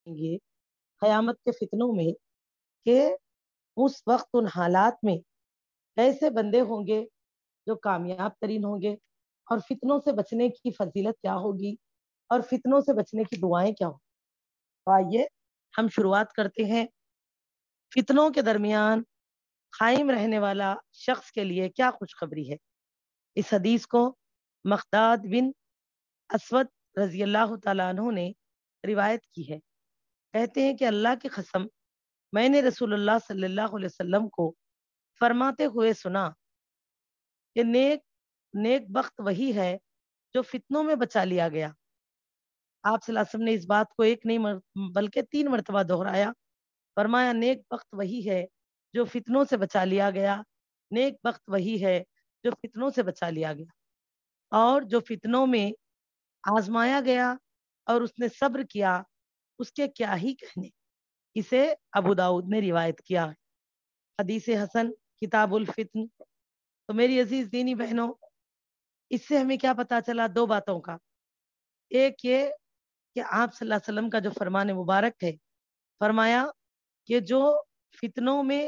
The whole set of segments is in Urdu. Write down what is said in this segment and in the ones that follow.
گے قیامت کے فتنوں میں کہ اس وقت ان حالات میں ایسے بندے ہوں گے جو کامیاب ترین ہوں گے، اور فتنوں سے بچنے کی فضیلت کیا ہوگی، اور فتنوں سے بچنے کی دعائیں کیا ہوں۔ تو آئیے ہم شروعات کرتے ہیں۔ فتنوں کے درمیان قائم رہنے والا شخص کے لیے کیا خوشخبری ہے۔ اس حدیث کو مقداد بن اسود رضی اللہ تعالیٰ عنہ نے روایت کی ہے۔ کہتے ہیں کہ اللہ کی قسم، میں نے رسول اللہ صلی اللہ علیہ وسلم کو فرماتے ہوئے سنا کہ نیک بخت وہی ہے جو فتنوں میں بچا لیا گیا۔ آپ صلی اللہ علیہ وسلم نے اس بات کو ایک نہیں بلکہ 3 مرتبہ دہرایا۔ فرمایا نیک بخت وہی ہے جو فتنوں سے بچا لیا گیا، نیک بخت وہی ہے جو فتنوں سے بچا لیا گیا، اور جو فتنوں میں آزمایا گیا اور اس نے صبر کیا، اس کے کیا ہی کہنے۔ اسے ابو داؤد نے روایت کیا ہے۔ حدیث حسن کتاب الفتن۔ تو میری عزیز دینی بہنوں، اس سے ہمیں کیا پتا چلا؟ 2 باتوں کا۔ ایک یہ کہ آپ صلی اللہ علیہ وسلم کا جو فرمان مبارک ہے، فرمایا کہ جو فتنوں میں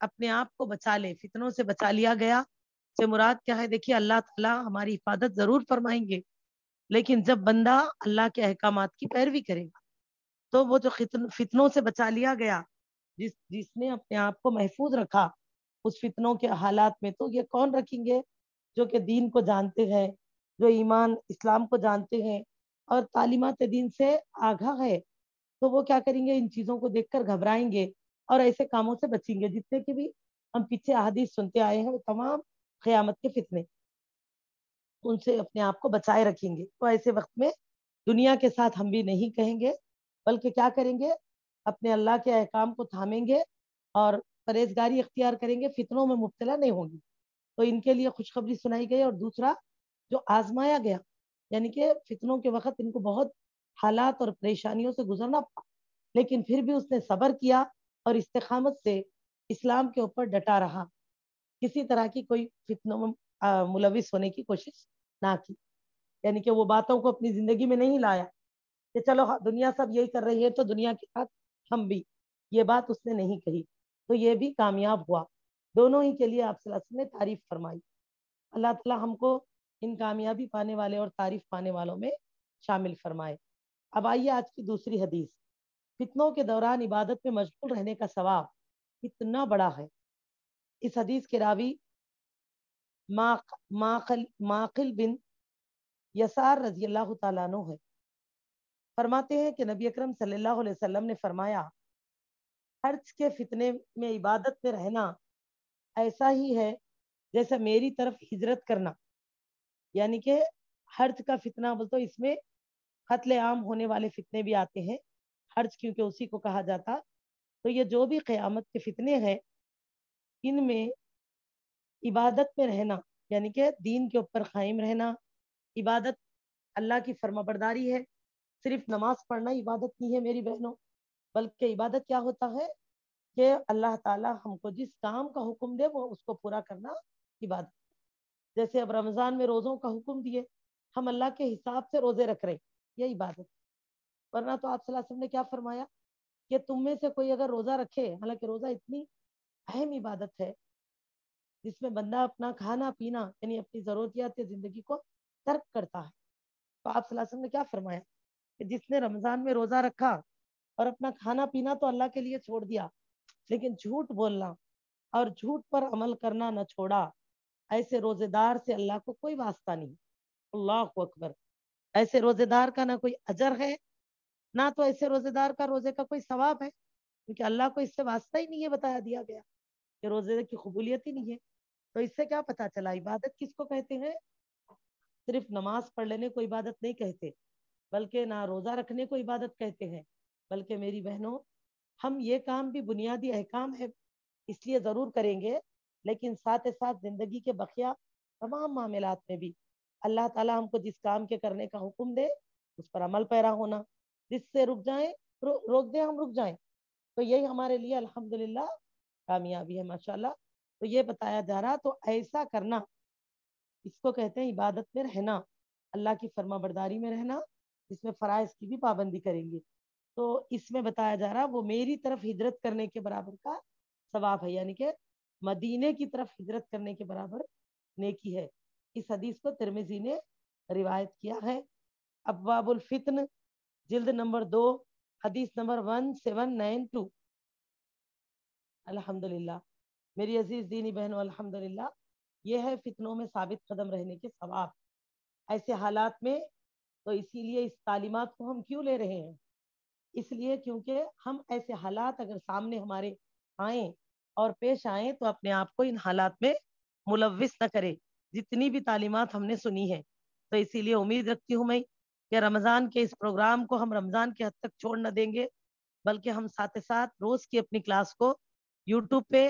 اپنے آپ کو بچا لے، فتنوں سے بچا لیا گیا سے مراد کیا ہے؟ دیکھیے اللہ تعالیٰ ہماری حفاظت ضرور فرمائیں گے، لیکن جب بندہ اللہ کے احکامات کی پیروی کرے گا تو وہ جو فتنوں سے بچا لیا گیا، جس نے اپنے آپ کو محفوظ رکھا اس فتنوں کے حالات میں، تو یہ کون رکھیں گے؟ جو کہ دین کو جانتے ہیں، جو ایمان اسلام کو جانتے ہیں اور تعلیمات دین سے آگاہ ہے، تو وہ کیا کریں گے؟ ان چیزوں کو دیکھ کر گھبرائیں گے اور ایسے کاموں سے بچیں گے۔ جتنے کے بھی ہم پیچھے احادیث سنتے آئے ہیں وہ تمام قیامت کے فتنے، ان سے اپنے آپ کو بچائے رکھیں گے۔ تو ایسے وقت میں دنیا کے ساتھ ہم بھی نہیں کہیں گے، بلکہ کیا کریں گے؟ اپنے اللہ کے احکام کو تھامیں گے اور پرہیزگاری اختیار کریں گے، فتنوں میں مبتلا نہیں ہوں گی۔ تو ان کے لیے خوشخبری سنائی گئی۔ اور دوسرا، جو آزمایا گیا، یعنی کہ فتنوں کے وقت ان کو بہت حالات اور پریشانیوں سے گزرنا پڑا، لیکن پھر بھی اس نے صبر کیا اور استقامت سے اسلام کے اوپر ڈٹا رہا، کسی طرح کی کوئی فتنوں میں ملوث ہونے کی کوشش نہ کی، یعنی کہ وہ باتوں کو اپنی زندگی میں نہیں لایا کہ چلو دنیا سب یہی کر رہی ہے تو دنیا کے ساتھ ہم بھی، یہ بات اس نے نہیں کہی۔ تو یہ بھی کامیاب ہوا۔ دونوں ہی کے لیے آپ صلی اللہ علیہ وسلم نے تعریف فرمائی۔ اللہ تعالیٰ ہم کو ان کامیابی پانے والے اور تعریف پانے والوں میں شامل فرمائے۔ اب آئیے آج کی دوسری حدیث۔ فتنوں کے دوران عبادت میں مشغول رہنے کا ثواب اتنا بڑا ہے۔ اس حدیث کے راوی ماقل بن یسار رضی اللہ تعالیٰ عنہ ہے۔ فرماتے ہیں کہ نبی اکرم صلی اللہ علیہ وسلم نے فرمایا، خرچ کے فتنے میں عبادت میں رہنا ایسا ہی ہے جیسا میری طرف ہجرت کرنا۔ یعنی کہ حرج کا فتنہ بول تو اس میں قتل عام ہونے والے فتنے بھی آتے ہیں، حرج کیونکہ اسی کو کہا جاتا۔ تو یہ جو بھی قیامت کے فتنے ہیں، ان میں عبادت میں رہنا، یعنی کہ دین کے اوپر قائم رہنا، عبادت اللہ کی فرما برداری ہے۔ صرف نماز پڑھنا عبادت نہیں ہے میری بہنوں، بلکہ عبادت کیا ہوتا ہے کہ اللہ تعالیٰ ہم کو جس کام کا حکم دے وہ اس کو پورا کرنا عبادت۔ جیسے اب رمضان میں روزوں کا حکم دیے، ہم اللہ کے حساب سے روزے رکھ رہے، یہ عبادت۔ ورنہ تو آپ صلی اللہ علیہ وسلم نے کیا فرمایا کہ تم میں سے کوئی اگر روزہ رکھے، حالانکہ روزہ اتنی اہم عبادت ہے جس میں بندہ اپنا کھانا پینا یعنی اپنی ضروریات زندگی کو ترک کرتا ہے، تو آپ صلی اللہ علیہ وسلم نے کیا فرمایا کہ جس نے رمضان میں روزہ رکھا اور اپنا کھانا پینا تو اللہ کے لیے چھوڑ دیا، لیکن جھوٹ بولنا اور جھوٹ پر عمل کرنا نہ چھوڑا، ایسے روزے دار سے اللہ کو کوئی واسطہ نہیں۔ اللہ اکبر۔ ایسے روزے دار کا نہ کوئی اجر ہے، نہ تو ایسے روزے دار کا روزے کا کوئی ثواب ہے، کیونکہ اللہ کو اس سے واسطہ ہی نہیں ہے، بتایا دیا گیا کہ روزے کی قبولیت ہی نہیں ہے۔ تو اس سے کیا پتا چلا عبادت کس کو کہتے ہیں؟ صرف نماز پڑھ لینے کو عبادت نہیں کہتے، بلکہ نہ روزہ رکھنے کو عبادت کہتے ہیں، بلکہ میری بہنوں ہم یہ کام بھی بنیادی احکام ہے اس لیے ضرور کریں گے، لیکن ساتھ ساتھ زندگی کے بقیہ تمام معاملات میں بھی اللہ تعالیٰ ہم کو جس کام کے کرنے کا حکم دے اس پر عمل پیرا ہونا، جس سے روک دیں ہم رک جائیں، تو یہی ہمارے لیے الحمدللہ کامیابی ہے ماشاءاللہ۔ تو یہ بتایا جا رہا، تو ایسا کرنا اس کو کہتے ہیں عبادت میں رہنا، اللہ کی فرما برداری میں رہنا، جس میں فرائض کی بھی پابندی کریں گے۔ تو اس میں بتایا جا رہا وہ میری طرف ہجرت کرنے کے برابر کا ثواب ہے، یعنی کہ مدینے کی طرف ہجرت کرنے کے برابر نیکی ہے۔ اس حدیث کو ترمذی نے روایت کیا ہے۔ ابواب الفتن جلد نمبر 2 حدیث نمبر 1792۔ الحمدللہ میری عزیز دینی بہنوں، الحمدللہ یہ ہے فتنوں میں ثابت قدم رہنے کے ثواب۔ ایسے حالات میں تو اسی لیے اس تعلیمات کو ہم کیوں لے رہے ہیں؟ اس لیے کیونکہ ہم ایسے حالات اگر سامنے ہمارے آئیں اور پیش آئیں تو اپنے آپ کو ان حالات میں ملوث نہ کرے، جتنی بھی تعلیمات ہم نے سنی ہے۔ تو اسی لیے امید رکھتی ہوں میں کہ رمضان کے اس پروگرام کو ہم رمضان کے حد تک چھوڑ نہ دیں گے، بلکہ ہم ساتھ ساتھ روز کی اپنی کلاس کو یوٹیوب پہ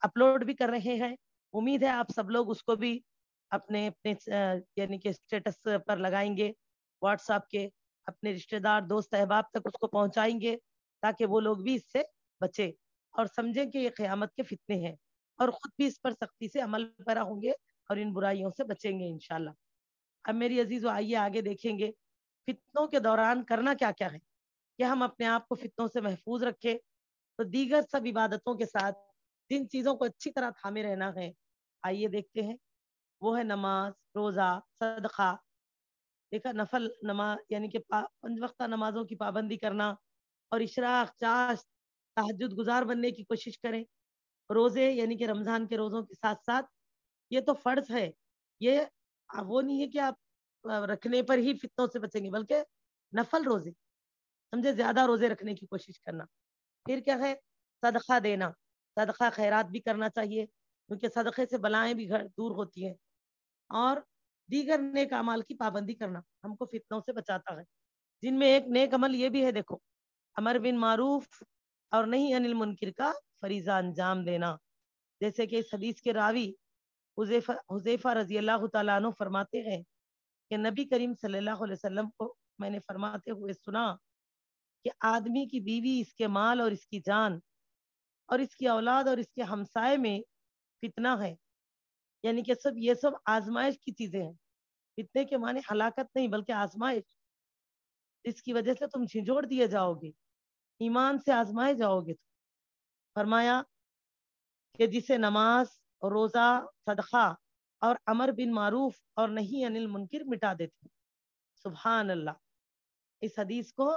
اپلوڈ بھی کر رہے ہیں۔ امید ہے آپ سب لوگ اس کو بھی اپنے اپنے یعنی کہ اسٹیٹس پر لگائیں گے، واٹس ایپ کے اپنے رشتہ دار دوست احباب تک اس کو پہنچائیں گے، تاکہ وہ لوگ بھی اس سے بچے اور سمجھیں کہ یہ قیامت کے فتنے ہیں، اور خود بھی اس پر سختی سے عمل پیرا ہوں گے اور ان برائیوں سے بچیں گے انشاءاللہ۔ اب میری عزیزو آئیے آگے دیکھیں گے فتنوں کے دوران کرنا کیا کیا ہے کہ ہم اپنے آپ کو فتنوں سے محفوظ رکھیں۔ تو دیگر سب عبادتوں کے ساتھ جن چیزوں کو اچھی طرح تھامے رہنا ہے، آئیے دیکھتے ہیں۔ وہ ہے نماز، روزہ، صدقہ، دیکھا نفل نماز یعنی کہ 5 وقتہ نمازوں کی پابندی کرنا، اور اشراق چاشت تہجد گزار بننے کی کوشش کریں۔ روزے یعنی کہ رمضان کے روزوں کے ساتھ ساتھ یہ تو فرض ہے، یہ وہ نہیں ہے کہ آپ رکھنے پر ہی فتنوں سے بچیں گے، بلکہ نفل روزے سمجھے زیادہ روزے رکھنے کی کوشش کرنا۔ پھر کیا ہے؟ صدقہ دینا، صدقہ خیرات بھی کرنا چاہیے، کیونکہ صدقے سے بلائیں بھی دور ہوتی ہیں۔ اور دیگر نیک اعمال کی پابندی کرنا ہم کو فتنوں سے بچاتا ہے، جن میں ایک نیک عمل یہ بھی ہے، دیکھو امر بن معروف اور نہیں انل منکر کا فریضہ انجام دینا۔ جیسے کہ اس حدیث کے راوی حذیفہ رضی اللہ تعالیٰ عنہ فرماتے ہیں کہ نبی کریم صلی اللہ علیہ وسلم کو میں نے فرماتے ہوئے سنا کہ آدمی کی بیوی، اس کے مال اور اس کی جان اور اس کی اولاد اور اس کے ہمسائے میں فتنہ ہے، یعنی کہ یہ سب آزمائش کی چیزیں ہیں۔ فتنے کے معنی ہلاکت نہیں بلکہ آزمائش، اس کی وجہ سے تم جھنجھوڑ دیے جاؤ گے، ایمان سے آزمائے جاؤ گے۔ فرمایا کہ جسے نماز، روزہ، صدقہ اور امر بن معروف اور نہیں انل منکر مٹا دیتے۔ سبحان اللہ۔ اس حدیث کو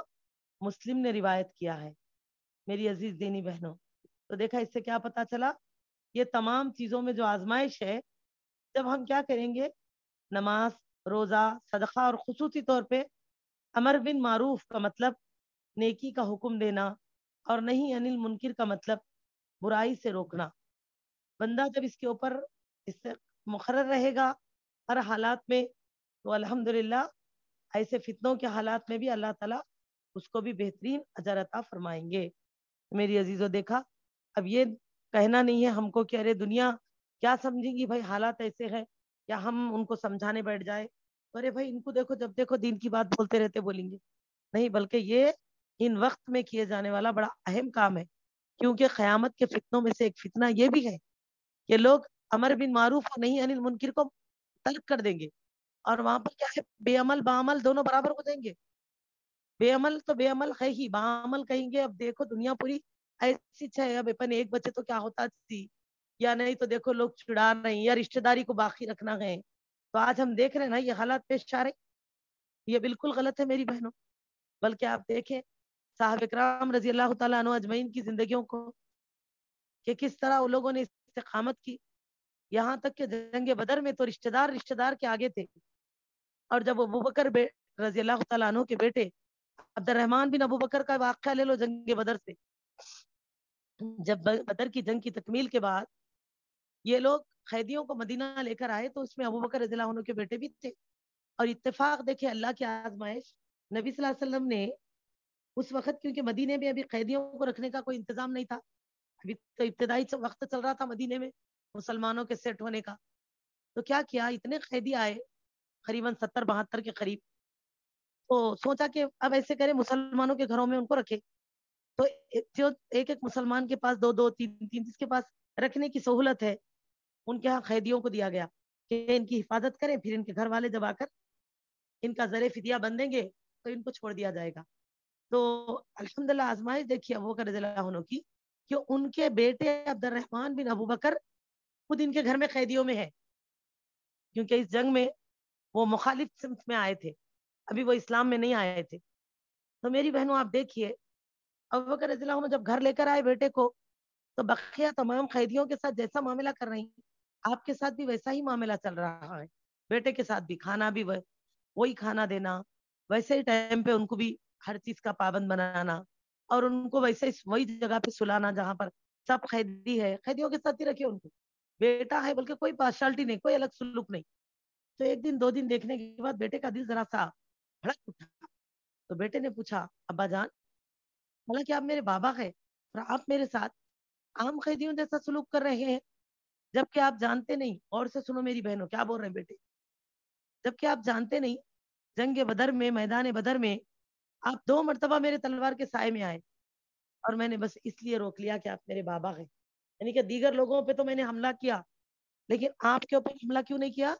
مسلم نے روایت کیا ہے میری عزیز دینی بہنوں۔ تو دیکھا اس سے کیا پتا چلا؟ یہ تمام چیزوں میں جو آزمائش ہے، جب ہم کیا کریں گے؟ نماز، روزہ، صدقہ، اور خصوصی طور پہ امر بن معروف کا مطلب نیکی کا حکم دینا، اور نہیں انل منکر کا مطلب برائی سے روکنا۔ بندہ جب اس کے اوپر اس سے مقرر رہے گا ہر حالات میں، تو الحمدللہ ایسے فتنوں کے حالات میں بھی اللہ تعالیٰ اس کو بھی بہترین اجر عطا فرمائیں گے۔ میری عزیزو دیکھا، اب یہ کہنا نہیں ہے ہم کو کہ ارے دنیا کیا سمجھیں گی بھائی، حالات ایسے ہیں، یا ہم ان کو سمجھانے بیٹھ جائے ارے بھائی ان کو دیکھو، جب دیکھو دین کی بات بولتے رہتے بولیں گے، نہیں، بلکہ یہ ان وقت میں کیے جانے والا بڑا اہم کام ہے۔ کیونکہ قیامت کے فتنوں میں سے ایک فتنہ یہ بھی ہے کہ لوگ امر بن معروف اور نہیں انل منکر کو ترک کر دیں گے، اور وہاں پر کیا ہے؟ بے عمل باعمل دونوں برابر ہو جائیں گے۔ بے عمل تو بے عمل ہے ہی، باعمل کہیں گے اب دیکھو دنیا پوری ایسی ہے، اب اپن ایک بچے تو کیا ہوتا تھی، یا نہیں تو دیکھو لوگ چھڑا رہے ہیں، یا رشتہ داری کو باقی رکھنا ہے۔ تو آج ہم دیکھ رہے ہیں نا یہ حالات پیش آ رہے، یہ بالکل غلط ہے میری بہنوں۔ بلکہ آپ دیکھیں صحابہ کرام رضی اللہ تعالیٰ عنہ اجمعین کی زندگیوں کو کہ کس طرح ان لوگوں نے استقامت کی، یہاں تک کہ جنگ بدر میں تو رشتہ دار کے آگے تھے، اور جب ابو بکر رضی اللہ تعالیٰ عنہ کے بیٹے عبد الرحمن بن ابو بکر کا واقعہ لے لو جنگ بدر سے، جب بدر کی جنگ کی تکمیل کے بعد یہ لوگ قیدیوں کو مدینہ لے کر آئے، تو اس میں ابو بکر رضی اللہ عنہ کے بیٹے بھی تھے۔ اور اتفاق دیکھے اللہ کی آزمائش، نبی صلی اللہ علیہ وسلم نے اس وقت، کیونکہ مدینے میں ابھی قیدیوں کو رکھنے کا کوئی انتظام نہیں تھا، ابھی تو ابتدائی وقت چل رہا تھا مدینے میں مسلمانوں کے سیٹ ہونے کا، تو کیا کیا، اتنے قیدی آئے قریباً 70-72 کے قریب، تو سوچا کہ اب ایسے کرے مسلمانوں کے گھروں میں ان کو رکھے، تو جو ایک ایک مسلمان کے پاس 2-2 3-3 جس کے پاس رکھنے کی سہولت ہے، ان کے ہاں قیدیوں کو دیا گیا کہ ان کی حفاظت کریں، پھر ان کے گھر والے جب آ کر ان کا زر فدیہ بن دیں گے تو ان کو چھوڑ دیا جائے گا۔ تو الحمدللہ آزمائش دیکھیے ابو بکر رضی اللہ عنہ کی کہ ان کے بیٹے عبد الرحمن بن ابو بکر خود ان کے گھر میں قیدیوں میں ہے، کیونکہ اس جنگ میں وہ مخالف سمت میں آئے تھے، ابھی وہ اسلام میں نہیں آئے تھے. تو میری بہنوں آپ دیکھیے ابو بکر رضی اللہ عنہ جب گھر لے کر آئے بیٹے کو، تو بقیہ تمام قیدیوں کے ساتھ جیسا معاملہ کر رہی ہیں آپ کے ساتھ بھی ویسا ہی معاملہ چل رہا ہے. بیٹے کے ساتھ بھی کھانا بھی وہی کھانا دینا، ویسے ہی ٹائم پہ ان کو بھی ہر چیز کا پابند بنانا، اور ان کو ویسے ہی وہی جگہ پہ سلانا جہاں پر سب قیدی ہے، قیدیوں کے ساتھ ہی رکھے ان کو. بیٹا ہے بلکہ کوئی پارشلٹی نہیں، کوئی الگ سلوک نہیں. تو ایک دن دو دن دیکھنے کے بعد بیٹے کا دل ذرا سا بھڑک اٹھا. تو بیٹے نے پوچھا ابا جان، حالانکہ آپ میرے بابا ہے اور آپ میرے ساتھ عام قیدیوں جیسا سلوک کر رہے ہیں، جبکہ آپ جانتے نہیں. اور سے سنو میری بہنوں کیا بول رہے ہیں بیٹے، جبکہ آپ جانتے نہیں جنگ بدر میں، میدان بدر میں آپ 2 مرتبہ میرے تلوار کے سائے میں آئے، اور میں نے بس اس لیے روک لیا کہ آپ میرے بابا ہیں. یعنی کہ دیگر لوگوں پہ تو میں نے حملہ کیا، لیکن آپ کے اوپر حملہ کیوں نہیں کیا؟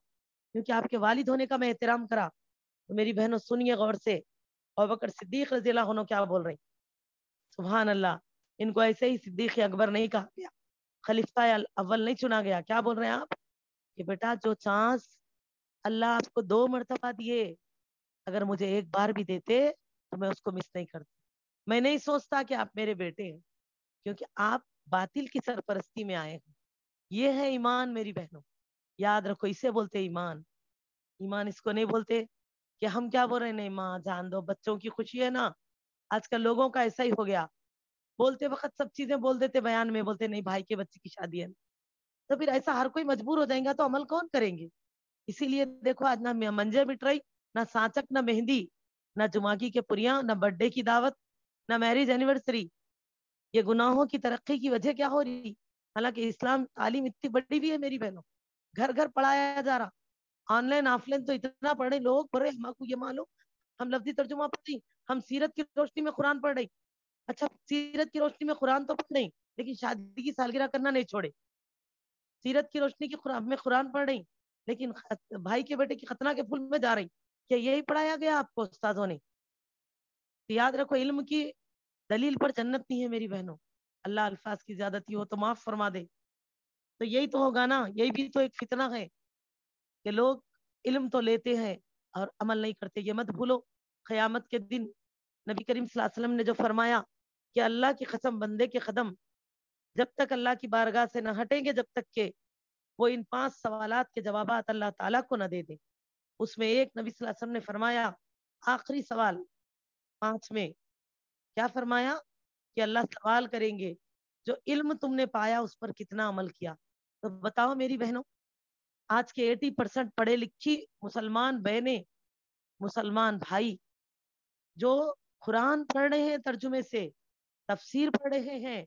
کیونکہ آپ کے والد ہونے کا میں احترام کرا. تو میری بہنوں سنیے غور سے، ابو بکر صدیق رضی اللہ عنہ کیا بول رہے ہیں. سبحان اللہ، ان کو ایسے ہی صدیق اکبر نہیں کہا گیا، خلیفہ اول نہیں چنا گیا. کیا بول رہے ہیں آپ کہ بیٹا جو چانس اللہ آپ کو 2 مرتبہ دیے، اگر مجھے ایک بار بھی دیتے تو میں اس کو مس نہیں کرتی. میں نہیں سوچتا کہ آپ میرے بیٹے ہیں، کیونکہ آپ باطل کی سرپرستی میں آئے ہیں. یہ ہے ایمان میری بہنوں، یاد رکھو اسے بولتے ایمان. ایمان اس کو نہیں بولتے کہ ہم کیا بول رہے ہیں، نہیں ماں جان دو، بچوں کی خوشی ہے نا. آج کل لوگوں کا ایسا ہی ہو گیا، بولتے وقت سب چیزیں بول دیتے، بیان میں بولتے نہیں بھائی کے بچے کی شادی ہے. تو پھر ایسا ہر کوئی مجبور ہو جائے گا تو عمل کون کریں گے؟ اسی لیے دیکھو آج نہ منجر مٹ رہی، نہ سانچک، نہ مہندی، نہ جماگی کے پریاں، نہ برتھ ڈے کی دعوت، نہ میرج اینیورسری. یہ گناہوں کی ترقی کی وجہ کیا ہو رہی؟ حالانکہ اسلام تعلیم اتنی بڑی بھی ہے میری بہنوں، گھر گھر پڑھایا جا رہا. آن لائن آف لائن تو اتنا پڑھ رہے لوگ، پڑھ رہے ہم کو یہ معلوم، ہم لفظی ترجمہ پڑھ رہی، ہم سیرت کی روشنی میں قرآن پڑھ رہی. اچھا سیرت کی روشنی میں قرآن تو پڑھ رہی، لیکن شادی کی سالگرہ کرنا نہیں چھوڑے. سیرت کی روشنی کی میں قرآن پڑھ رہی، لیکن بھائی کے بیٹے کی ختنہ کے پھول میں جا رہی. کیا یہی پڑھایا گیا آپ کو استاذوں نے؟ یاد رکھو علم کی دلیل پر جنت نہیں ہے میری بہنوں. اللہ الفاظ کی زیادتی ہو تو معاف فرما دے. تو یہی تو ہوگا نا، یہی بھی تو ایک فتنہ ہے کہ لوگ علم تو لیتے ہیں اور عمل نہیں کرتے. یہ مت بھولو قیامت کے دن نبی کریم صلی اللہ علیہ وسلم نے جو فرمایا کہ اللہ کی قسم بندے کے قدم جب تک اللہ کی بارگاہ سے نہ ہٹیں گے، جب تک کہ وہ ان 5 سوالات کے جوابات اللہ تعالیٰ کو نہ دے دے. اس میں ایک نبی صلی اللہ علیہ وسلم نے فرمایا، آخری سوال 5 میں کیا فرمایا کہ اللہ سوال کریں گے جو علم تم نے پایا اس پر کتنا عمل کیا. تو بتاؤ میری بہنوں، آج کے 80% پڑھے لکھی مسلمان بہنیں، مسلمان بھائی جو قرآن پڑھ رہے ہیں ترجمے سے، تفسیر پڑھ رہے ہیں،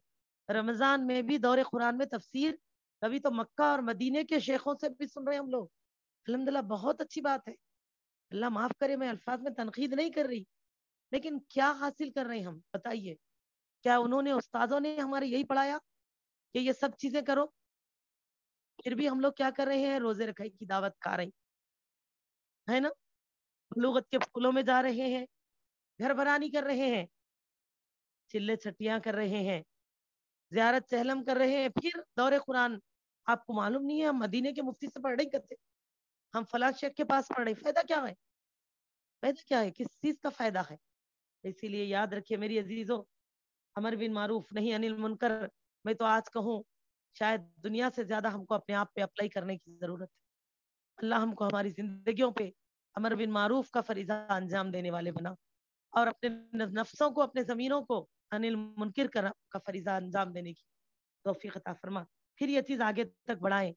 رمضان میں بھی دور قرآن میں تفسیر، کبھی تو مکہ اور مدینے کے شیخوں سے بھی سن رہے ہیں ہم لوگ. الحمدللہ بہت اچھی بات ہے، اللہ معاف کرے میں الفاظ میں تنقید نہیں کر رہی، لیکن کیا حاصل کر رہے ہیں ہم بتائیے؟ کیا انہوں نے استاذوں نے ہمارے یہی پڑھایا کہ یہ سب چیزیں کرو؟ پھر بھی ہم لوگ کیا کر رہے ہیں، روزے رکھائی کی دعوت کھا رہے ہیں نا، بلوغت کے پھولوں میں جا رہے ہیں، گھر برانی کر رہے ہیں، چلے چھٹیاں کر رہے ہیں، زیارت چہلم کر رہے ہیں. پھر دور قرآن آپ کو معلوم نہیں ہے ہم مدینے کے مفتی سے پڑھ رہے کرتے، ہم فلاں شیخ کے پاس پڑھ رہے. فائدہ کیا ہے؟ فائدہ کیا ہے؟ کس چیز کا فائدہ ہے؟ اسی لیے یاد رکھیے میری عزیزوں، امر بن معروف نہیں انل منکر، میں تو آج کہوں شاید دنیا سے زیادہ ہم کو اپنے آپ پہ اپلائی کرنے کی ضرورت ہے. اللہ ہم کو ہماری زندگیوں پہ امر بن معروف کا فریضہ انجام دینے والے بنا، اور اپنے نفسوں کو، اپنے ضمیروں کو انل منکر کا فریضہ انجام دینے کی توفیق عطا فرما. پھر یہ چیز آگے تک بڑھائیں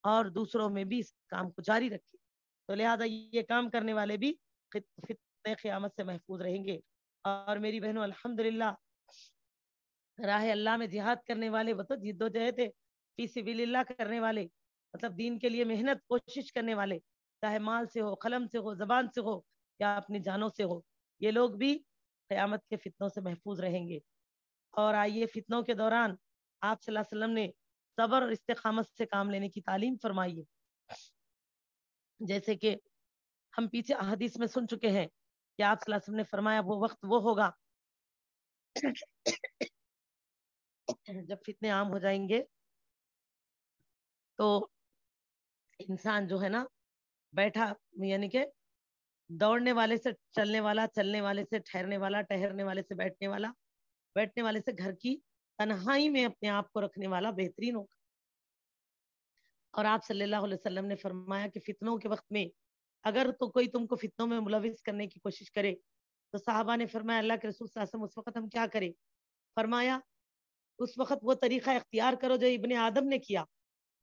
اور دوسروں میں بھی اس کام کو جاری رکھیں. تو لہٰذا یہ کام کرنے والے بھی فتنہ قیامت سے محفوظ رہیں گے. اور میری بہنوں الحمدللہ راہ اللہ میں جہاد کرنے والے، وہ تو جد و جہد فی سبیل اللہ کرنے والے، مطلب دین کے لیے محنت کوشش کرنے والے، چاہے مال سے ہو، قلم سے ہو، زبان سے ہو، یا اپنی جانوں سے ہو، یہ لوگ بھی قیامت کے فتنوں سے محفوظ رہیں گے. اور آئیے فتنوں کے دوران آپ صلی اللہ علیہ وسلم نے صبر اور استقامت سے کام لینے کی تعلیم فرمائی ہے. جیسے کہ ہم پیچھے احادیث میں سن چکے ہیں کہ آپ صلی اللہ علیہ وسلم نے فرمایا وہ وقت وہ ہوگا جب فتنے عام ہو جائیں گے تو انسان جو ہے نا بیٹھا، یعنی کہ دوڑنے والے سے چلنے والا، چلنے والے سے ٹھہرنے والا، ٹہرنے والے سے بیٹھنے والا، بیٹھنے والے سے گھر کی تنہائی میں اپنے آپ کو رکھنے والا بہترین ہوگا۔ اور آپ صلی اللہ علیہ وسلم نے فرمایا کہ فتنوں کے وقت میں اگر تو کوئی تم کو فتنوں میں ملوث کرنے کی کوشش کرے تو صحابہ نے فرمایا اللہ کے رسول صلی اللہ علیہ وسلم اس وقت ہم کیا کریں؟ فرمایا اس وقت وہ طریقہ اختیار کرو جو ابن آدم نے کیا۔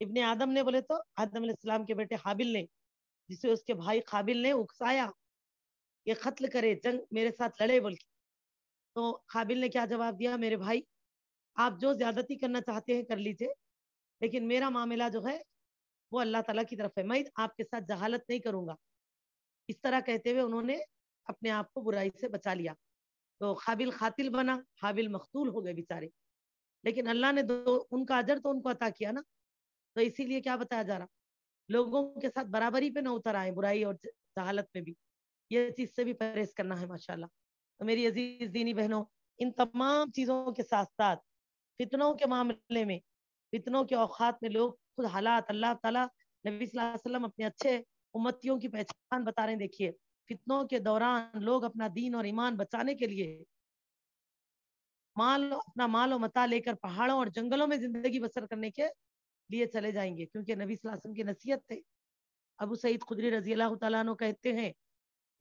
ابن آدم نے بولے تو آدم علیہ السلام کے بیٹے حابل نے، جسے اس کے بھائی قابل نے اکسایا یہ قتل کرے، جنگ میرے ساتھ لڑے بول کے، تو قابل نے کیا جواب دیا؟ میرے بھائی آپ جو زیادتی کرنا چاہتے ہیں کر لیجئے، لیکن میرا معاملہ جو ہے وہ اللہ تعالیٰ کی طرف ہے، میں آپ کے ساتھ جہالت نہیں کروں گا۔ اس طرح کہتے ہوئے انہوں نے اپنے آپ کو برائی سے بچا لیا، تو قابل قاتل بنا، حابل مقتول ہو گئے بیچارے، لیکن اللہ نے ان کا اجر تو ان کو عطا کیا نا۔ تو اسی لیے کیا بتایا جا رہا، لوگوں کے ساتھ برابری پہ نہ اتر آئے برائی اور جہالت میں بھی، یہ چیز سے بھی پرہیز کرنا ہے ماشاءاللہ۔ تو میری عزیز دینی بہنوں، ان تمام چیزوں کے ساتھ ساتھ فتنوں کے معاملے میں، فتنوں کے اوقات میں لوگ خود حالات، اللہ تعالیٰ نبی صلی اللہ علیہ وسلم اپنے اچھے امتیوں کی پہچان بتا رہے ہیں۔ دیکھیے فتنوں کے دوران لوگ اپنا دین اور ایمان بچانے کے لیے اپنا مال و متا لے کر پہاڑوں اور جنگلوں میں زندگی بسر کرنے کے لیے چلے جائیں گے، کیونکہ نبی صلی اللہ علیہ وسلم کی نصیحت تھے۔ ابو سعید خدری رضی اللہ تعالیٰ عنہ کہتے ہیں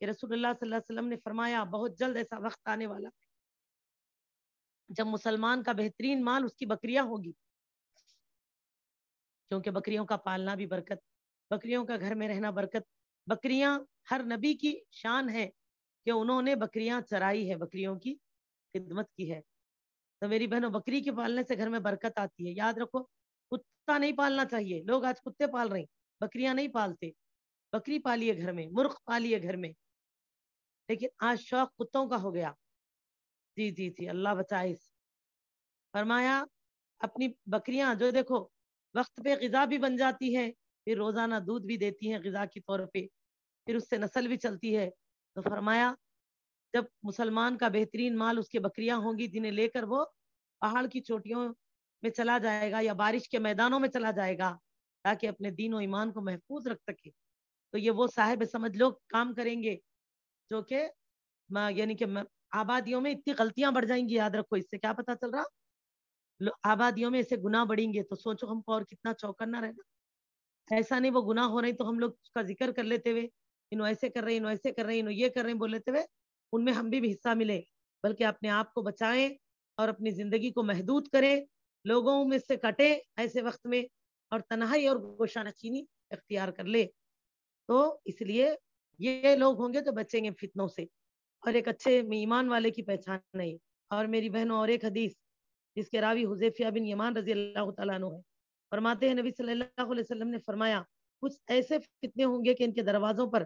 کہ رسول اللہ صلی اللہ علیہ وسلم نے فرمایا بہت جلد ایسا وقت آنے والا جب مسلمان کا بہترین مال اس کی بکریاں ہوگی، کیونکہ بکریوں کا پالنا بھی برکت، بکریوں کا گھر میں رہنا برکت۔ بکریاں ہر نبی کی شان ہے کہ انہوں نے بکریاں چرائی ہے، بکریوں کی خدمت کی ہے۔ تو میری بہنوں بکری کے پالنے سے گھر میں برکت آتی ہے۔ یاد رکھو کتا نہیں پالنا چاہیے، لوگ آج کتے پال رہے ہیں، بکریاں نہیں پالتے۔ بکری پالیے گھر میں، مرغ پالیے گھر میں، لیکن آج شوق کتوں کا ہو گیا۔ جی جی جی اللہ بچائے۔ فرمایا اپنی بکریاں جو دیکھو وقت پہ غذا بھی بن جاتی ہے، پھر روزانہ دودھ بھی دیتی ہیں غذا کی طور پہ، پھر اس سے نسل بھی چلتی ہے۔ تو فرمایا جب مسلمان کا بہترین مال اس کے بکریاں ہوں گی جنہیں لے کر وہ پہاڑ کی چوٹیوں میں چلا جائے گا یا بارش کے میدانوں میں چلا جائے گا تاکہ اپنے دین و ایمان کو محفوظ رکھ سکے، تو یہ وہ صاحب سمجھ لوگ کام کریں گے جو کہ یعنی کہ آبادیوں میں اتنی غلطیاں بڑھ جائیں گی۔ یاد رکھو اس سے کیا پتا چل رہا، آبادیوں میں ایسے گناہ بڑھیں گے تو سوچو ہم کو اور کتنا چوکنا رہنا۔ ایسا نہیں وہ گناہ ہو رہے تو ہم لوگ اس کا ذکر کر لیتے ہوئے انہوں ایسے کر رہے ہیں، انہوں ایسے کر رہے ہیں، انہوں یہ کر رہے ہیں بول لیتے ہوئے ان میں ہم بھی حصہ ملے، بلکہ اپنے آپ کو بچائیں اور اپنی زندگی کو محدود کریں، لوگوں میں سے کٹے ایسے وقت میں اور تنہائی اور گوشہ نشینی اختیار کر لے۔ تو اس لیے یہ لوگ ہوں گے تو بچیں گے فتنوں سے، اور ایک اچھے ایمان والے کی پہچان نہیں۔ اور میری بہنوں اور ایک حدیث جس کے راوی حذیفہ بن یمان رضی اللہ تعالیٰ عنہ ہے، فرماتے ہیں نبی صلی اللہ علیہ وسلم نے فرمایا کچھ ایسے فتنے ہوں گے کہ ان کے دروازوں پر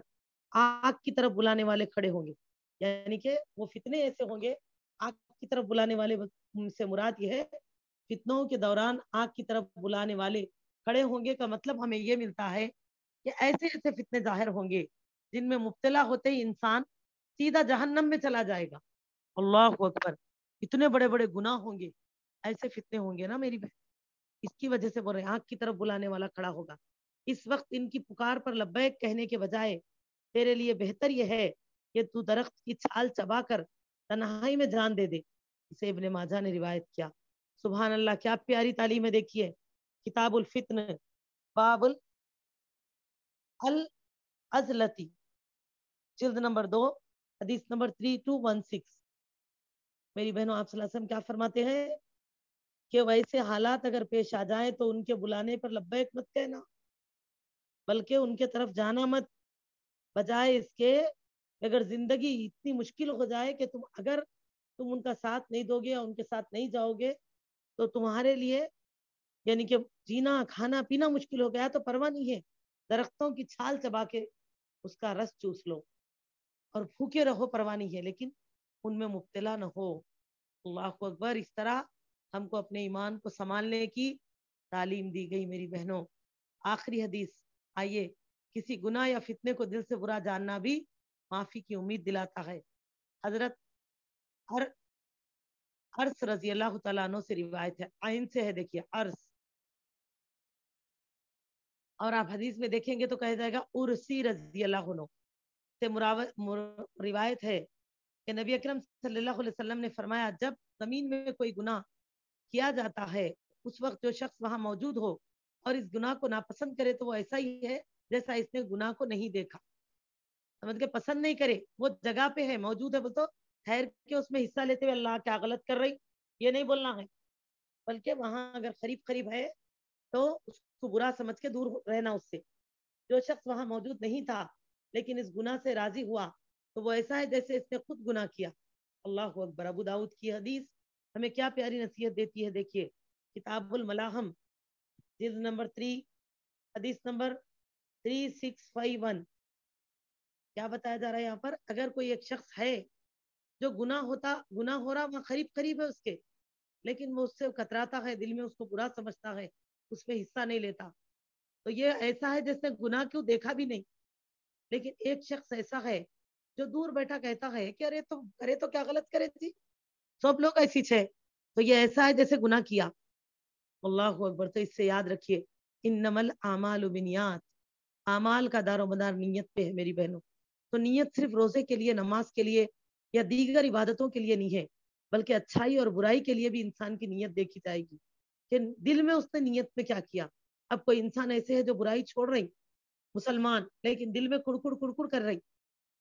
آگ کی طرف بلانے والے کھڑے ہوں گے، یعنی کہ وہ فتنے ایسے ہوں گے آگ کی طرف بلانے والے سے مراد یہ ہے فتنوں کے دوران آگ کی طرف بلانے والے کھڑے ہوں گے کا مطلب ہمیں یہ ملتا ہے کہ ایسے ایسے فتنے ظاہر ہوں گے جن میں مبتلا ہوتے ہی انسان سیدھا جہنم میں چلا جائے گا۔ اللہ اکبر، اتنے بڑے بڑے گناہ ہوں گے، ایسے فتنے ہوں گے نا میری بہن، اس کی وجہ سے بول رہے ہیں آنکھ کی طرف بلانے والا کھڑا ہوگا۔ اس وقت ان کی پکار پر لبیک کہنے کے بجائے تیرے لیے بہتر یہ ہے کہ تو درخت کی چھال چبا کر تنہائی میں جان دے دے۔ اسے ابن ماجہ نے روایت کیا۔ سبحان اللہ، کیا پیاری تعلیم ہے۔ دیکھیے کتاب الفتن باب الازلتی جلد نمبر 2 حدیث نمبر 3216۔ میری بہنوں آپ صلی اللہ علیہ وسلم کیا فرماتے ہیں کہ ویسے حالات اگر پیش آ جائیں تو ان کے بلانے پر لبیک مت کہنا، بلکہ ان کے طرف جانا مت، بجائے اس کے اگر زندگی اتنی مشکل ہو جائے کہ اگر تم ان کا ساتھ نہیں دو گے اور ان کے ساتھ نہیں جاؤ گے تو تمہارے لیے یعنی کہ جینا کھانا پینا مشکل ہو گیا تو پرواہ نہیں ہے، درختوں کی چھال چبا کے اس کا رس چوس لو اور بھوکے رہو، پرواہ نہیں ہے، لیکن ان میں مبتلا نہ ہو۔ اللہ اکبر، اس طرح ہم کو اپنے ایمان کو سنبھالنے کی تعلیم دی گئی میری بہنوں۔ آخری حدیث، آئیے، کسی گناہ یا فتنے کو دل سے برا جاننا بھی معافی کی امید دلاتا ہے۔ حضرت ہر عرس رضی اللہ تعالیٰ عنہ سے روایت ہے، عین سے ہے، دیکھیے عرس، اور آپ حدیث میں دیکھیں گے تو کہا جائے گا ارسی رضی اللہ عنہ سے روایت ہے کہ نبی اکرم صلی اللہ علیہ وسلم نے فرمایا جب زمین میں کوئی گناہ کیا جاتا ہے اس وقت جو شخص وہاں موجود ہو اور اس گناہ کو ناپسند کرے تو وہ ایسا ہی ہے جیسا اس نے گناہ کو نہیں دیکھا، سمجھ کے پسند نہیں کرے، وہ جگہ پہ ہے موجود ہے، بولو ٹھہر کے اس میں حصہ لیتے ہوئے اللہ کیا غلط کر رہی، یہ نہیں بولنا ہے، بلکہ وہاں اگر قریب قریب ہے تو اس کو برا سمجھ کے دور رہنا اس سے۔ جو شخص وہاں موجود نہیں تھا لیکن اس گناہ سے راضی ہوا تو وہ ایسا ہے جیسے اس نے خود گناہ کیا۔ اللہ اکبر۔ ابو داؤد کی حدیث ہمیں کیا پیاری نصیحت دیتی ہے، دیکھیے کتاب الملاحم جلد نمبر 3 حدیث نمبر 3651 کیا بتایا جا رہا ہے یہاں پر، اگر کوئی ایک شخص ہے جو گناہ ہو رہا وہاں قریب قریب ہے اس کے، لیکن وہ اس سے کتراتا ہے، دل میں اس کو برا سمجھتا ہے، اس میں حصہ نہیں لیتا، تو یہ ایسا ہے جس نے گناہ کیوں دیکھا بھی نہیں۔ لیکن ایک شخص ایسا ہے جو دور بیٹھا کہتا ہے کہ ارے تو کیا غلط کرے تھی، سب لوگ ایسی چھے، تو یہ ایسا ہے جیسے گناہ کیا۔ اللہ اکبر۔ تو اس سے یاد رکھیے انما الاعمال بالنیات، اعمال کا دار و مدار نیت پہ ہے میری بہنوں۔ تو نیت صرف روزے کے لیے، نماز کے لیے یا دیگر عبادتوں کے لیے نہیں ہے، بلکہ اچھائی اور برائی کے لیے بھی انسان کی نیت دیکھی جائے گی کہ دل میں اس نے نیت میں کیا کیا۔ اب کوئی انسان ایسے ہے جو برائی چھوڑ رہی مسلمان لیکن دل میں کڑکڑ کر رہی،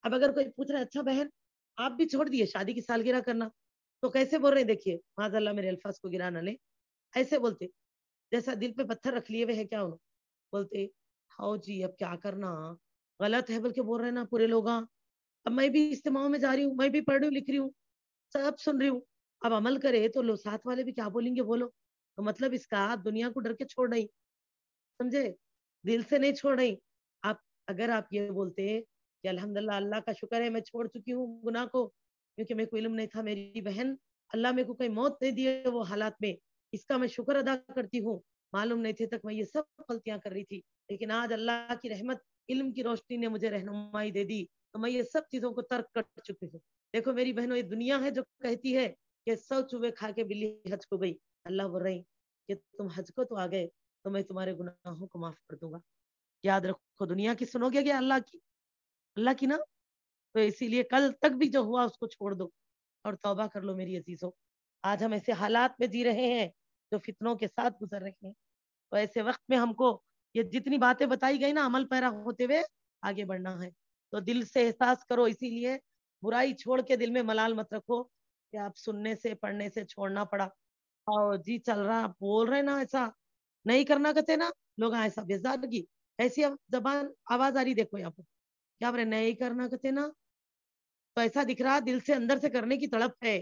اب اگر کوئی پوچھ رہا ہے اچھا بہن آپ بھی چھوڑ دیے شادی کی سالگرہ کرنا، تو کیسے بول رہے ہیں، دیکھیے معاذ اللہ میرے الفاظ کو گرا نہ لے، ایسے بولتے جیسا دل پہ پتھر رکھ لیے ہوئے ہے کیا، انہوں بولتے ہاؤ جی اب کیا کرنا، غلط ہے بلکہ بول رہے نا پورے لوگ، اب میں بھی اجتماعوں میں جا رہی ہوں، میں بھی پڑھ رہی ہوں لکھ رہی ہوں سب سن رہی ہوں، اب عمل کرے تو لو ساتھ والے بھی کیا بولیں گے، بولو، تو مطلب اس کا دنیا کو ڈر کے چھوڑ رہی، سمجھے، دل سے نہیں چھوڑ رہی۔ آپ اگر آپ یہ بولتے کہ الحمدللہ اللہ کا شکر ہے میں چھوڑ چکی ہوں گناہ کو کیونکہ میرے کو علم نہیں تھا، میری بہن اللہ میرے کو کوئی موت نہیں دیے وہ حالات میں، اس کا میں شکر ادا کرتی ہوں، معلوم نہیں تھے تک میں یہ سب غلطیاں کر رہی تھی، لیکن آج اللہ کی رحمت علم کی روشنی نے مجھے رہنمائی دے دی تو میں یہ سب چیزوں کو ترک کر چکی ہوں۔ دیکھو میری بہنوں یہ دنیا ہے جو کہتی ہے کہ 100 چوبے کھا کے بلی حج کو گئی، اللہ بول رہی کہ تم حج کو تو آ گئے تو میں تمہارے گناہوں کو معاف کر دوں گا۔ یاد رکھو دنیا کی سنو گے کہ اللہ کی نا، تو اسی لیے کل تک بھی جو ہوا اس کو چھوڑ دو اور توبہ کر لو میری عزیزوں۔ آج ہم ایسے حالات میں جی رہے ہیں جو فتنوں کے ساتھ گزر رہے ہیں، تو ایسے وقت میں ہم کو یہ جتنی باتیں بتائی گئی نا عمل پیرا ہوتے ہوئے آگے بڑھنا ہے، تو دل سے احساس کرو، اسی لیے برائی چھوڑ کے دل میں ملال مت رکھو کہ آپ سننے سے پڑھنے سے چھوڑنا پڑا، اور جی چل رہا بول رہے نا ایسا نہیں کرنا کہتے نا لوگ ایسا بےزادگی ایسی زبان آواز آ رہی، دیکھو یہاں پر کیا بولے نہیں کرنا کہتے نا، تو ایسا دکھ رہا دل سے اندر سے کرنے کی تڑپ ہے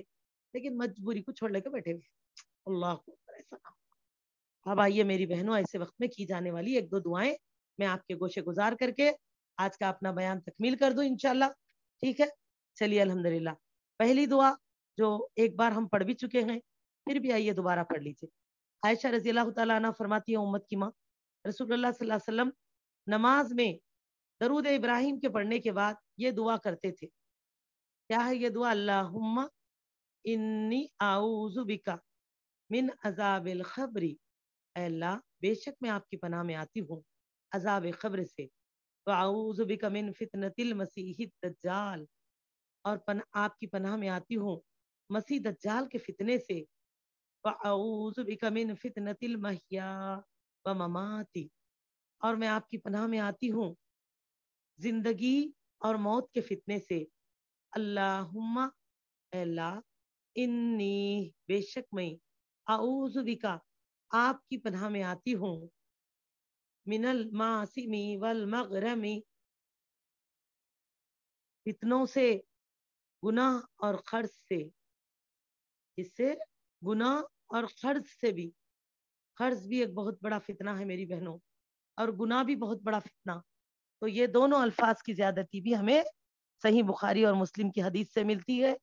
لیکن مجبوری کو چھوڑ لے کے بیٹھے ہوئے۔ اللہ اکبر، ایسا نہ ہو۔ اب آئیے میری بہنوں ایسے وقت میں کی جانے والی ایک دو دعائیں میں آپ کے گوشے گزار کر کے آج کا اپنا بیان تکمیل کر دوں انشاءاللہ، ٹھیک ہے؟ چلیے الحمدللہ پہلی دعا جو ایک بار ہم پڑھ بھی چکے ہیں پھر بھی آئیے دوبارہ پڑھ لیجیے۔ عائشہ رضی اللہ تعالیٰ عنہ فرماتی ہے امت کی ماں رسول اللہ صلی اللہ علیہ وسلم نماز میں درود ابراہیم کے پڑھنے کے بعد یہ دعا کرتے تھے، کیا ہے یہ دعا، اللہم انی اعوذ بک من عذاب القبر، اے اللہ بے شک میں آپ کی پناہ میں آتی ہوں عذاب قبر سے، واعوذ بک من فتنۃ المسیح الدجال، اور آپ کی پناہ میں آتی ہوں مسیح دجال کے فتنے سے، واعوذ بک من فتنۃ المحیا وممات، اور میں آپ کی پناہ میں آتی ہوں زندگی اور موت کے فتنے سے، اللہم اے اللہ انی بے شک میں اعوذ بکا آپ کی پناہ میں آتی ہوں من المعاصم والمغرم فتنوں سے، گناہ اور قرض سے، اس سے گناہ اور قرض سے بھی، قرض بھی ایک بہت بڑا فتنہ ہے میری بہنوں اور گناہ بھی بہت بڑا فتنہ، تو یہ دونوں الفاظ کی زیادتی بھی ہمیں صحیح بخاری اور مسلم کی حدیث سے ملتی ہے،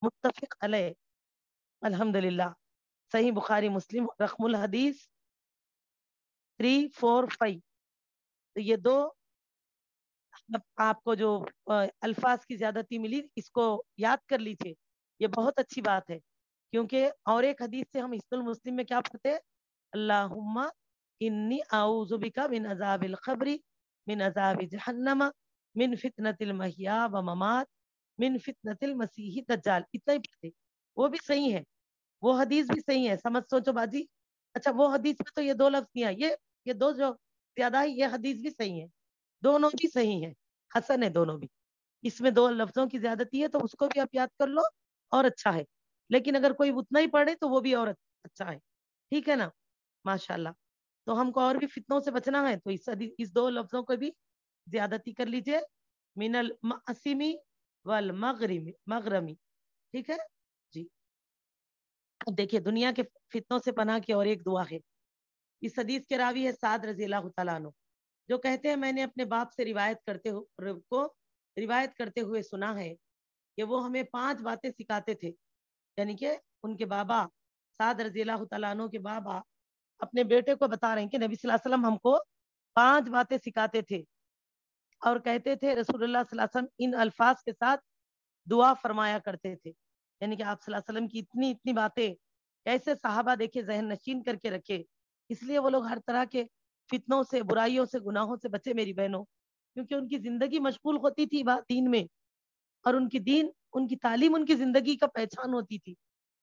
متفق علیہ الحمدللہ، صحیح بخاری مسلم رقم الحدیث 345، تو یہ دو آپ کو جو الفاظ کی زیادتی ملی اس کو یاد کر لیجیے، یہ بہت اچھی بات ہے کیونکہ اور ایک حدیث سے ہم حسن المسلم میں کیا پڑھتے ہیں؟ اللہم انی اعوذ بک من عذاب القبر، من عذاب جہنم، من فتنۃ المحیا و ممات، من فتنۃ المسیح دجال، اتنا ہی پڑھتے. وہ بھی صحیح ہے، وہ حدیث بھی صحیح ہے. سمجھ سوچو باجی. اچھا وہ حدیث میں تو یہ دو لفظ نہیں ہے، یہ دو جو زیادہ ہے، یہ حدیث بھی صحیح ہے، دونوں بھی صحیح ہے، حسن ہے دونوں بھی. اس میں دو لفظوں کی زیادتی ہے تو اس کو بھی آپ یاد کر لو اور اچھا ہے. لیکن اگر کوئی اتنا ہی پڑھے تو وہ بھی اور اچھا ہے. ٹھیک ہے نا؟ ماشاء اللہ. تو ہم کو اور بھی فتنوں سے بچنا ہے تو اس دو لفظوں کو بھی زیادتی کر لیجئے، من المعصمی مغرمی. ٹھیک ہے جی. اب دیکھیے دنیا کے فتنوں سے پناہ کی اور ایک دعا ہے. اس حدیث کے راوی ہے سعد رضی اللہ تعالیٰ عنہ، جو کہتے ہیں میں نے اپنے باپ سے روایت کرتے ہوئے سنا ہے کہ وہ ہمیں 5 باتیں سکھاتے تھے. یعنی کہ ان کے بابا سعد رضی اللہ تعالیٰ عنہ کے بابا اپنے بیٹے کو بتا رہے ہیں کہ نبی صلی اللہ علیہ وسلم ہم کو 5 باتیں سکھاتے تھے اور کہتے تھے رسول اللہ صلی اللہ علیہ وسلم ان الفاظ کے ساتھ دعا فرمایا کرتے تھے. یعنی کہ آپ صلی اللہ علیہ وسلم کی اتنی باتیں کیسے صحابہ دیکھے ذہن نشین کر کے رکھے. اس لیے وہ لوگ ہر طرح کے فتنوں سے، برائیوں سے، گناہوں سے بچے میری بہنوں، کیونکہ ان کی زندگی مشغول ہوتی تھی دین میں، اور ان کی تعلیم ان کی زندگی کا پہچان ہوتی تھی.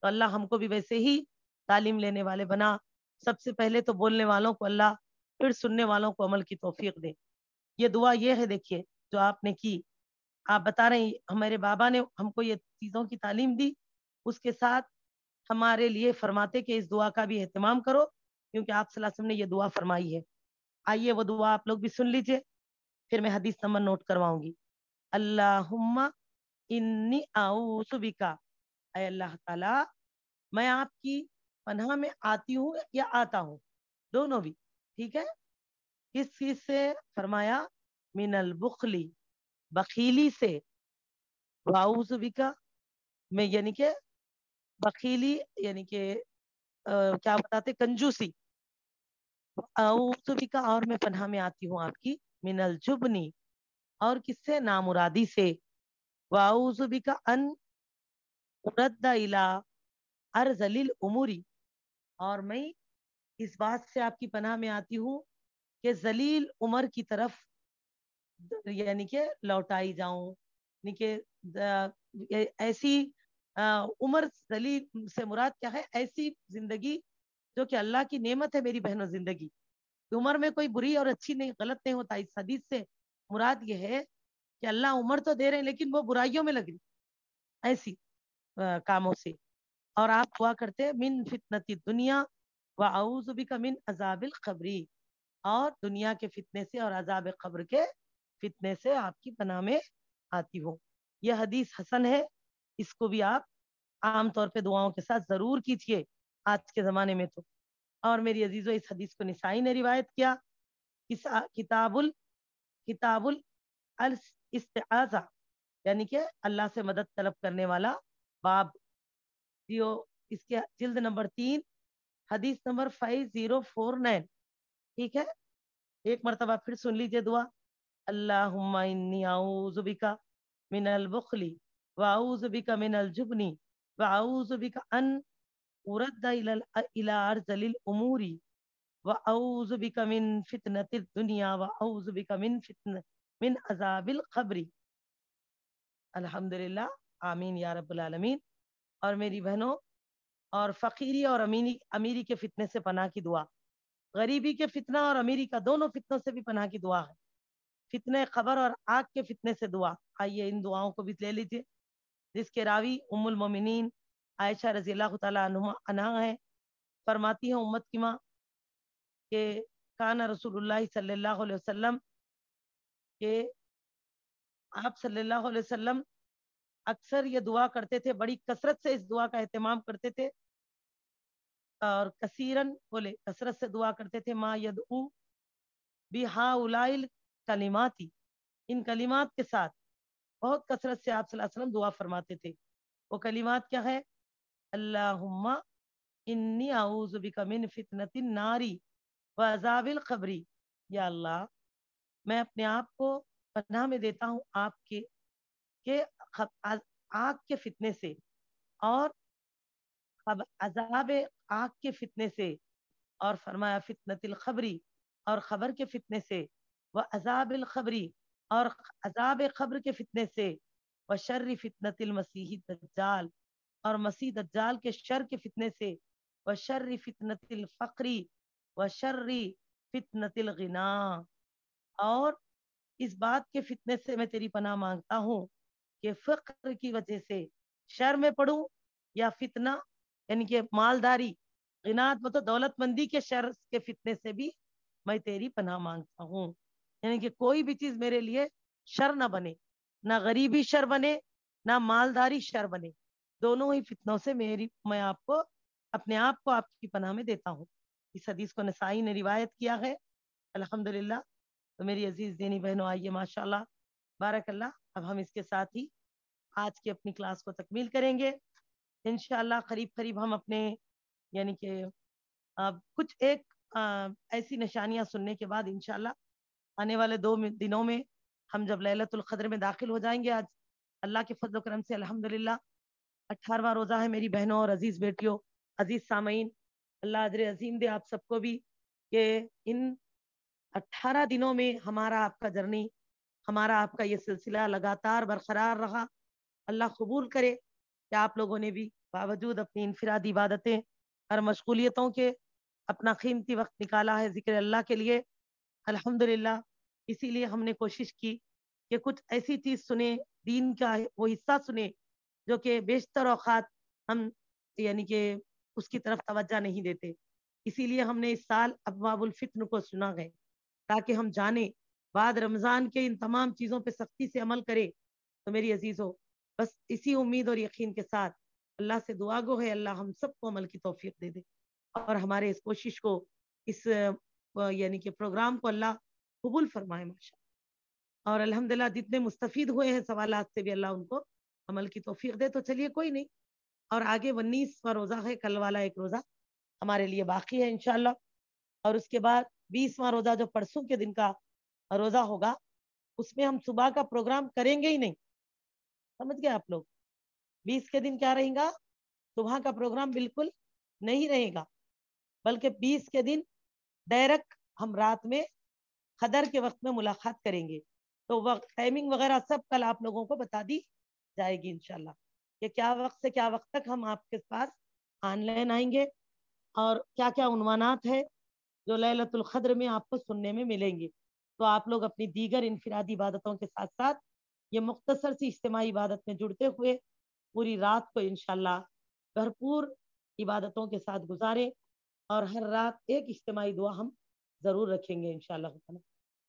تو اللہ ہم کو بھی ویسے ہی تعلیم لینے والے بنا. سب سے پہلے تو بولنے والوں کو اللہ، پھر سننے والوں کو عمل کی توفیق دے. یہ دعا یہ ہے دیکھیے جو آپ نے کی. آپ بتا رہے ہیں ہمارے بابا نے ہم کو یہ چیزوں کی تعلیم دی، اس کے ساتھ ہمارے لیے فرماتے کہ اس دعا کا بھی اہتمام کرو کیونکہ آپ صلی اللہ علیہ وسلم نے یہ دعا فرمائی ہے. آئیے وہ دعا آپ لوگ بھی سن لیجئے، پھر میں حدیث نمبر نوٹ کرواؤں گی. اللہم انی اعوذ بک، اے اللہ تعالی میں آپ کی پناہ میں آتی ہوں یا آتا ہوں، دونوں بھی. ٹھیک ہے؟ کس چیز سے؟ فرمایا من البخلی، بخیلی سے. واعوذ بک، میں یعنی کہ بخیلی یعنی کہ کیا بتاتے، کنجوسی. اعوذ بک، اور میں پناہ میں آتی ہوں آپ کی، من الجبنی، اور کس سے؟ نامرادی سے. واعوذ بک ان ارد الی ارذل الامور، اور میں اس بات سے آپ کی پناہ میں آتی ہوں کہ ذلیل عمر کی طرف یعنی کہ لوٹائی جاؤں. یعنی کہ ایسی عمر، ذلیل سے مراد کیا ہے؟ ایسی زندگی جو کہ اللہ کی نعمت ہے میری بہنوں. زندگی عمر میں کوئی بری اور اچھی نہیں، غلط نہیں ہوتا. اس حدیث سے مراد یہ ہے کہ اللہ عمر تو دے رہے ہیں لیکن وہ برائیوں میں لگ رہی، ایسی کاموں سے. اور آپ دعا کرتے من فتنۃ الدنیا واعوذ بک من عذاب القبر، اور دنیا کے فتنے سے اور عذاب قبر کے فتنے سے آپ کی پناہ میں آتی ہوں. یہ حدیث حسن ہے، اس کو بھی آپ عام طور پہ دعاؤں کے ساتھ ضرور کیجیے آج کے زمانے میں تو. اور میری عزیزوں اس حدیث کو نسائی نے روایت کیا. کتاب الاستعاذہ، یعنی کہ اللہ سے مدد طلب کرنے والا باب، جو اس کے جلد نمبر 3 حدیث نمبر 5049. ٹھیک ہے؟ ایک مرتبہ پھر سن لیجئے دعا. اللہم انی اعوذ بک من البخل واعوذ بک من الجبن واعوذ بک ان ارد الى ارذل الامور واعوذ بک من فتنۃ الدنیا واعوذ بک من عذاب القبر. الحمدللہ، آمین یا رب العالمین. اور میری بہنوں، اور فقیری اور امیری کے فتنے سے پناہ کی دعا، غریبی کے فتنہ اور امیری کا دونوں فتنوں سے بھی پناہ کی دعا ہے. فتنے قبر اور آگ کے فتنے سے دعا. آئیے ان دعاؤں کو بھی لے لیجیے، جس کے راوی ام المومنین عائشہ رضی اللہ تعالیٰ عنہا ہے. فرماتی ہیں امت کی ماں کہ کان رسول اللہ صلی اللہ علیہ وسلم، کہ آپ صلی اللہ علیہ وسلم اکثر یہ دعا کرتے تھے، بڑی کثرت سے اس دعا کا اہتمام کرتے تھے. اور کثیرن بولے، کثرت سے دعا کرتے تھے. ما یدعو بہؤلاء الکلمات، ان کلمات کے ساتھ بہت کثرت سے آپ صلی اللہ علیہ وسلم دعا فرماتے تھے. وہ کلمات کیا ہے؟ اللہم انی اعوذ بک من فتنۃ النار وعذاب القبر. یا اللہ میں اپنے آپ کو پناہ میں دیتا ہوں آپ کے آگ کے فتنے سے اور عذاب آگ کے فتنے سے، اور فرمایا فتنۃ الخبری، اور خبر کے فتنے سے، وہ عذاب الخبری، اور عذاب خبر کے فتنے سے، وہ شر فتنۃ المسیح الدجال، اور مسیح دجال کے شر کے فتنے سے، وہ شر فتنۃ الفقری، وہ شر فتنۃ الغنا، اور اس بات کے فتنے سے میں تیری پناہ مانگتا ہوں کہ فقر کی وجہ سے شر میں پڑوں، یا فتنہ یعنی کہ مالداری، غنات مطلب دولت مندی کے شر کے فتنے سے بھی میں تیری پناہ مانگتا ہوں، یعنی کہ کوئی بھی چیز میرے لیے شر نہ بنے، نہ غریبی شر بنے، نہ مالداری شر بنے، دونوں ہی فتنوں سے میں آپ کو اپنے آپ کو آپ کی پناہ میں دیتا ہوں۔ اس حدیث کو نسائی نے روایت کیا ہے، الحمدللہ۔ تو میری عزیز دینی بہنوں، آئیے ماشاءاللہ بارک اللہ، اب ہم اس کے ساتھ ہی آج کی اپنی کلاس کو تکمیل کریں گے انشاءاللہ۔ قریب قریب ہم اپنے یعنی کہ کچھ ایک ایسی نشانیاں سننے کے بعد انشاءاللہ آنے والے 2 دنوں میں ہم جب لیلۃ القدر میں داخل ہو جائیں گے، آج اللہ کے فضل و کرم سے الحمدللہ 18واں روزہ ہے میری بہنوں اور عزیز بیٹیوں، عزیز سامعین، اللہ اجر عظیم دے آپ سب کو بھی، کہ ان 18 دنوں میں ہمارا آپ کا جرنی، ہمارا آپ کا یہ سلسلہ لگاتار برقرار رہا۔ اللہ قبول کرے کہ آپ لوگوں نے بھی باوجود اپنی انفرادی عبادتیں اور مشغولیتوں کے اپنا قیمتی وقت نکالا ہے ذکر اللہ کے لیے، الحمدللہ۔ اسی لیے ہم نے کوشش کی کہ کچھ ایسی چیز سنیں، دین کا وہ حصہ سنیں جو کہ بیشتر اوقات ہم یعنی کہ اس کی طرف توجہ نہیں دیتے۔ اسی لیے ہم نے اس سال ابواب الفتن کو سنا ہے، تاکہ ہم جانیں بعد رمضان کے ان تمام چیزوں پہ سختی سے عمل کرے۔ تو میری عزیزوں، بس اسی امید اور یقین کے ساتھ اللہ سے دعا گو ہے اللہ ہم سب کو عمل کی توفیق دے دے، اور ہمارے اس کوشش کو، اس یعنی کہ پروگرام کو اللہ قبول فرمائے ماشاء اور الحمدللہ جتنے مستفید ہوئے ہیں سوالات سے بھی اللہ ان کو عمل کی توفیق دے۔ تو چلیے کوئی نہیں، اور آگے 19واں روزہ ہے، کل والا ایک روزہ ہمارے لیے باقی ہے انشاءاللہ، اور اس کے بعد 20واں روزہ جو پرسوں کے دن کا روزہ ہوگا، اس میں ہم صبح کا پروگرام کریں گے ہی نہیں، سمجھ گئے آپ لوگ؟ 20 کے دن کیا رہیں گا؟ صبح کا پروگرام بالکل نہیں رہے گا، بلکہ 20 کے دن ڈائریکٹ ہم رات میں قدر کے وقت میں ملاقات کریں گے۔ تو وقت ٹائمنگ وغیرہ سب کل آپ لوگوں کو بتا دی جائے گی انشاءاللہ، کہ کیا وقت سے کیا وقت تک ہم آپ کے پاس آن لائن آئیں گے، اور کیا کیا عنوانات ہے جو لیلۃ القدر میں آپ کو سننے میں ملیں گے۔ تو آپ لوگ اپنی دیگر انفرادی عبادتوں کے ساتھ ساتھ یہ مختصر سی اجتماعی عبادت میں جڑتے ہوئے پوری رات کو انشاءاللہ بھرپور عبادتوں کے ساتھ گزاریں، اور ہر رات ایک اجتماعی دعا ہم ضرور رکھیں گے انشاءاللہ،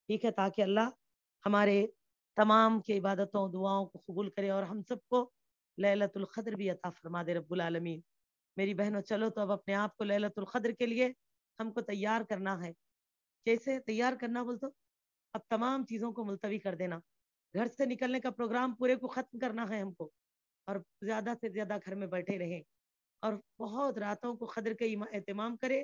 ٹھیک ہے؟ تاکہ اللہ ہمارے تمام کی عبادتوں دعاؤں کو قبول کرے، اور ہم سب کو لیلۃ القدر بھی عطا فرما دے رب العالمین۔ میری بہنوں، چلو تو اب اپنے آپ کو لیلۃ القدر کے لیے ہم کو تیار کرنا ہے۔ کیسے تیار کرنا بول تو اب تمام چیزوں کو ملتوی کر دینا، گھر سے نکلنے کا پروگرام پورے کو ختم کرنا ہے ہم کو، اور زیادہ سے زیادہ گھر میں بیٹھے رہیں، اور بہت راتوں کو قدر کا اہتمام کرے،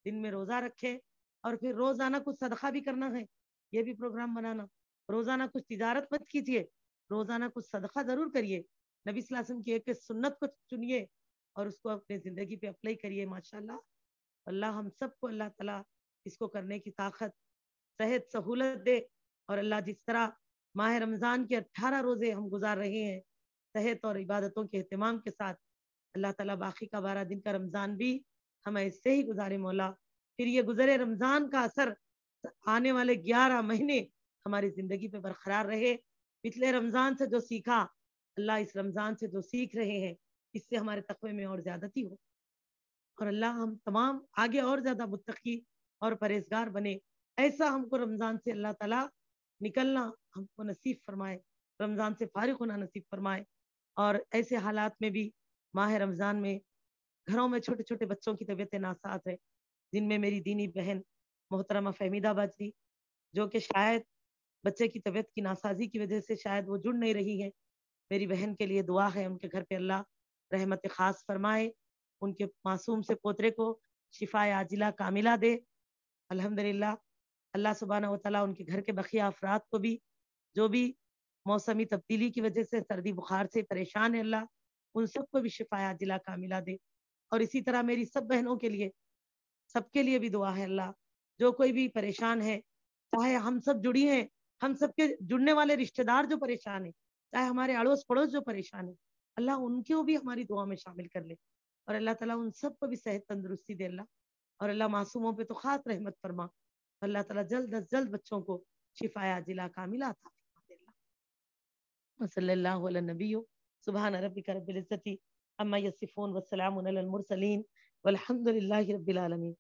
دن میں روزہ رکھے، اور پھر روزانہ کچھ صدقہ بھی کرنا ہے، یہ بھی پروگرام بنانا۔ روزانہ کچھ تجارت مت کیجیے، روزانہ کچھ صدقہ ضرور کریے، نبی صلی اللہ علیہ وسلم کی ایک سنت کو چنیے اور اس کو اپنے زندگی پہ اپلائی کریے ماشاءاللہ۔ اللہ ہم سب کو اللہ تعالیٰ اس کو کرنے کی طاقت، صحت، سہولت دے، اور اللہ جس طرح ماہ رمضان کے 18 روزے ہم گزار رہے ہیں صحت اور عبادتوں کے اہتمام کے ساتھ، اللہ تعالیٰ باقی کا 12 دن کا رمضان بھی ہم ایسے ہی گزارے مولا، پھر یہ گزرے رمضان کا اثر آنے والے 11 مہینے ہماری زندگی پہ برقرار رہے۔ پچھلے رمضان سے جو سیکھا، اللہ اس رمضان سے جو سیکھ رہے ہیں اس سے ہمارے تقوی میں اور زیادتی ہو، اور اللہ ہم تمام آگے اور زیادہ متقی اور پرہیزگار بنے، ایسا ہم کو رمضان سے اللہ تعالیٰ نکلنا ہم کو نصیب فرمائے، رمضان سے فارغ ہونا نصیب فرمائے، اور ایسے حالات میں بھی ماہ رمضان میں گھروں میں چھوٹے چھوٹے بچوں کی طبیعت ناساز ہے، جن میں میری دینی بہن محترمہ فہمیدہ باجی، جو کہ شاید بچے کی طبیعت کی ناسازی کی وجہ سے شاید وہ جڑ نہیں رہی ہے، میری بہن کے لیے دعا ہے، ان کے گھر پہ اللہ رحمت خاص فرمائے، ان کے معصوم سے پوترے کو شفا عاجلہ کاملہ دے، الحمدللہ۔ اللہ سبحانہ و تعالیٰ ان کے گھر کے بقیہ افراد کو بھی، جو بھی موسمی تبدیلی کی وجہ سے سردی بخار سے پریشان ہے، اللہ ان سب کو بھی شفا عاجلہ کاملہ دے، اور اسی طرح میری سب بہنوں کے لیے، سب کے لیے بھی دعا ہے اللہ، جو کوئی بھی پریشان ہے، چاہے ہم سب جڑی ہیں، ہم سب کے جڑنے والے رشتہ دار جو پریشان ہیں، چاہے ہمارے اڑوس پڑوس جو پریشان ہیں، اللہ ان کو بھی ہماری دعا میں شامل کر لے، اور اللہ تعالیٰ ان سب کو بھی صحت تندرستی دے اللہ، اور اللہ معصوموں پہ تو خاص رحمت فرما، اللہ تعالیٰ جلد از جلد بچوں کو شفا عاجلہ کاملہ عطا فرما دے اللہ، صلی اللہ علی نبی سبحان ربک رب العزت عما یصفون والسلام علی المرسلین والحمد للہ رب العالمین.